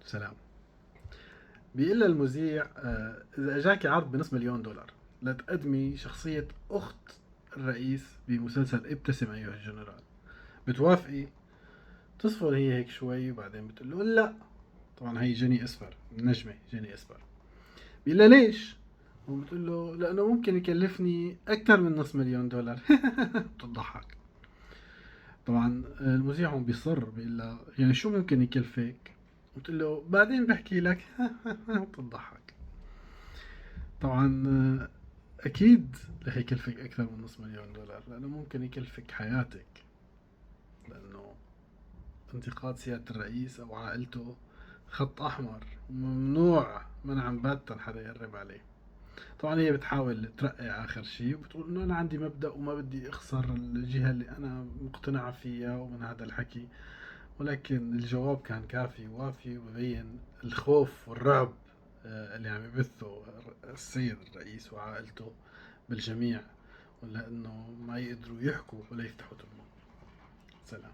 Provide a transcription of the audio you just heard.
سلام. بيقول المذيع إذا أجاكي عرض بنص مليون دولار لتقدمي شخصية أخت الرئيس بمسلسل ابتسم أيها الجنرال، بتوافقي؟ تصفر هي هيك شوي وبعدين بتقول له لا. طبعا هي جيني اسفر، النجمة جيني اسفر. بيقول لها ليش؟ وبتقول له لأنه ممكن يكلفني أكثر من نص مليون دولار. بتضحك. طبعا المذيع هون بيصر بيقول لها يعني شو ممكن يكلفك؟ بتقول له بعدين بحكي لك. بتضحك. طبعا أكيد رح يكلفك أكثر من نص مليون دولار، لأنه ممكن يكلفك حياتك، لأنه انتقاد سيادة الرئيس أو عائلته خط أحمر، ممنوع منعا باتا حدا يقرب عليه. طبعا هي بتحاول ترقي آخر شيء وبتقول إنه أنا عندي مبدأ وما بدي أخسر الجهة اللي أنا مقتنعة فيها ومن هذا الحكي. ولكن الجواب كان كافي ووافي وببين الخوف والرعب اللي عم يبثه السيد الرئيس وعائلته بالجميع، ولا انه ما يقدروا يحكوا ولا يفتحوا تمهم. سلام.